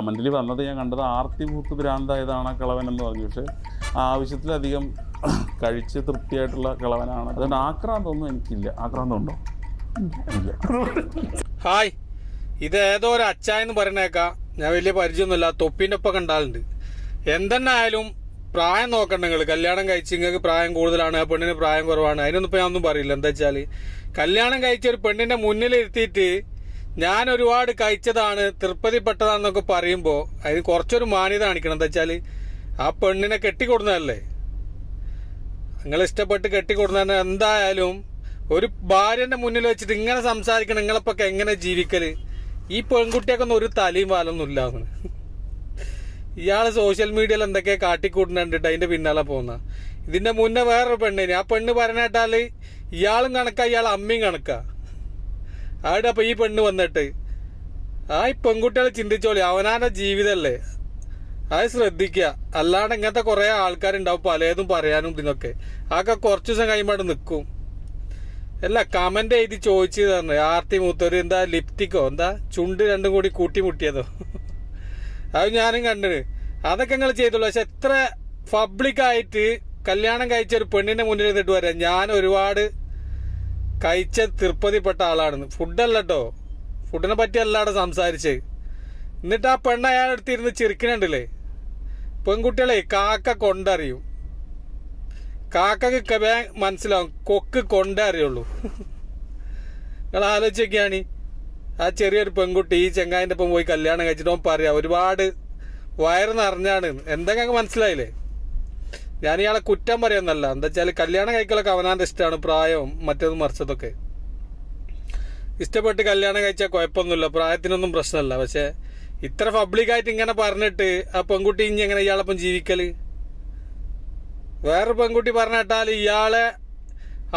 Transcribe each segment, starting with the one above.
കമന്റിൽ വന്നത് ഞാൻ കണ്ടത് ആർത്തി പൂത്ത് ഭ്രാന്തായതാണ് കളവൻ എന്ന് പറഞ്ഞു. പക്ഷെ ആവശ്യത്തിലധികം കഴിച്ച് തൃപ്തിയായിട്ടുള്ള കളവനാണ്. അതുകൊണ്ട് ആക്രാന്തമൊന്നും എനിക്കില്ല. ആക്രാന്തമുണ്ടോ? ഇല്ല. ഹായ്, ഇത് ഏതോ ഒരു അച്ചായെന്ന് പറയണേക്കാം. ഞാൻ വലിയ പരിചയമൊന്നുമില്ല. തൊപ്പിൻ്റെ ഒപ്പം കണ്ടാലുണ്ട്. എന്തെന്നെ ആയാലും പ്രായം നോക്കണ്ട നിങ്ങൾ. കല്യാണം കഴിച്ച് നിങ്ങൾക്ക് പ്രായം കൂടുതലാണ്, ആ പെണ്ണിന് പ്രായം കുറവാണ്, അതിനൊന്നും ഇപ്പം ഞാനൊന്നും പറയില്ല. എന്താ വെച്ചാൽ കല്യാണം കഴിച്ച ഒരു പെണ്ണിന്റെ മുന്നിലിരുത്തിയിട്ട് ഞാൻ ഒരുപാട് കഴിച്ചതാണ്, തൃപ്തിപ്പെട്ടതാണെന്നൊക്കെ പറയുമ്പോൾ അതിന് കുറച്ചൊരു മാന്യത കാണിക്കണം. എന്താ വെച്ചാൽ ആ പെണ്ണിനെ കെട്ടിക്കൊടുന്നതല്ലേ, നിങ്ങൾ ഇഷ്ടപ്പെട്ട് കെട്ടിക്കൊടുന്ന. എന്തായാലും ഒരു ഭാര്യന്റെ മുന്നിൽ വെച്ചിട്ട് ഇങ്ങനെ സംസാരിക്കണം. നിങ്ങളപ്പൊക്കെ എങ്ങനെ ജീവിക്കല്? ഈ പെൺകുട്ടിയൊക്കെ ഒരു തലയും വാലൊന്നും ഇല്ലാന്ന്. ഇയാള് സോഷ്യൽ മീഡിയയിൽ എന്തൊക്കെ കാട്ടിക്കൂട്ടുന്നുണ്ടിട്ട് അതിന്റെ പിന്നാലെ പോകുന്ന. ഇതിന്റെ മുന്നേ വേറൊരു പെണ്ണിന്, ആ പെണ്ണ് പറഞ്ഞിട്ടാല് ഇയാളും കണക്കാ, ഇയാൾ അമ്മയും കണക്കാ. അവിടെ അപ്പൊ ഈ പെണ്ണ് വന്നിട്ട് ഈ പെൺകുട്ടികൾ ചിന്തിച്ചോളി, അവനാന്റെ ജീവിതമല്ലേ, അത് ശ്രദ്ധിക്കുക. അല്ലാണ്ട് ഇങ്ങനത്തെ കുറെ ആൾക്കാരുണ്ടാവും പലതും പറയാനും ഇതിനൊക്കെ. അതൊക്കെ കുറച്ചു ദിവസം കഴിയുമ്പോൾ നിൽക്കും. അല്ല, കമന്റ് എഴുതി ചോദിച്ചു തന്നെ ആർത്തി മൂത്തൊരു എന്താ ലിപ്റ്റിക്കോ എന്താ ചുണ്ട് രണ്ടും കൂടി കൂട്ടിമുട്ടിയതോ, അത് ഞാനും കണ്ടിന്. അതൊക്കെ നിങ്ങൾ ചെയ്തോളൂ. പക്ഷെ എത്ര പബ്ലിക്കായിട്ട് കല്യാണം കഴിച്ച ഒരു പെണ്ണിന്റെ മുന്നിൽ നിന്നിട്ട് വരാം ഞാൻ ഒരുപാട് കഴിച്ച തൃപ്തിപ്പെട്ട ആളാണെന്ന്. ഫുഡല്ല കേട്ടോ, ഫുഡിനെ പറ്റി അല്ലാടെ സംസാരിച്ച്. എന്നിട്ട് ആ പെണ്ണ് അയാളെടുത്തിരുന്ന് ചിരിക്കണുണ്ടല്ലേ. പെൺകുട്ടികളെ കാക്ക കൊണ്ടറിയും, കാക്കക്ക് മനസ്സിലാവും, കൊക്ക് കൊണ്ടേ അറിയുള്ളൂ. നിങ്ങൾ ആലോചിച്ചൊക്കെയാണ് ആ ചെറിയൊരു പെൺകുട്ടി ഈ ചെങ്ങായിൻ്റെ ഒപ്പം പോയി കല്യാണം കഴിച്ചിട്ട് പറയാം ഒരുപാട് വയറ് നിറഞ്ഞാണ്. എന്തെങ്കിലും മനസ്സിലായില്ലേ? ഞാൻ ഇയാളെ കുറ്റം പറയുന്നല്ല. എന്താ വെച്ചാൽ കല്യാണം കഴിക്കലൊക്കെ അവനാൻ്റെ ഇഷ്ടമാണ്, പ്രായവും മറ്റേതും മറിച്ചതൊക്കെ. ഇഷ്ടപ്പെട്ട് കല്യാണം കഴിച്ചാൽ കുഴപ്പമൊന്നുമില്ല, പ്രായത്തിനൊന്നും പ്രശ്നമല്ല. പക്ഷെ ഇത്ര പബ്ലിക്കായിട്ട് ഇങ്ങനെ പറഞ്ഞിട്ട് ആ പെൺകുട്ടി ഇനി എങ്ങനെ ഇയാളൊപ്പം ജീവിക്കല്? വേറൊരു പെൺകുട്ടി പറഞ്ഞിട്ടാൽ ഇയാളെ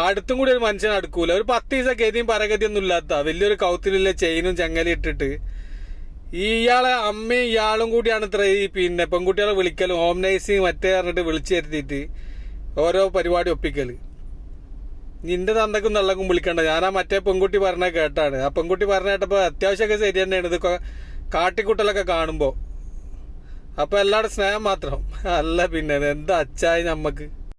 അടുത്തും കൂടി ഒരു മനുഷ്യനെ അടുക്കൂല. ഒരു 10 ദിവസം ഗതിയും പരഗതിയൊന്നും ഇല്ലാത്ത വലിയൊരു കൗത്തിലുള്ള ചെയിനും ചങ്ങലും ഇട്ടിട്ട് ഇയാളെ അമ്മയും ഇയാളും കൂടിയാണ് ഇത്ര ഈ പെൺകുട്ടികളെ വിളിക്കലും ഹോം നൈസിങ് മറ്റേ പറഞ്ഞിട്ട് വിളിച്ചു വരുത്തിയിട്ട് ഓരോ പരിപാടി ഒപ്പിക്കല്. നിന്റെ തന്തക്കും തള്ളക്കും വിളിക്കണ്ട. ഞാൻ ആ മറ്റേ പെൺകുട്ടി പറഞ്ഞ കേട്ടാണ്. ആ പെൺകുട്ടി പറഞ്ഞ കേട്ടപ്പോൾ അത്യാവശ്യമൊക്കെ ശരി തന്നെയാണ് ഇത് കാട്ടിക്കുട്ടലൊക്കെ കാണുമ്പോൾ. അപ്പൊ എല്ലാവരുടെ സ്നേഹം മാത്രം അല്ല, പിന്നെ എന്താ അച്ചായി നമ്മക്ക്.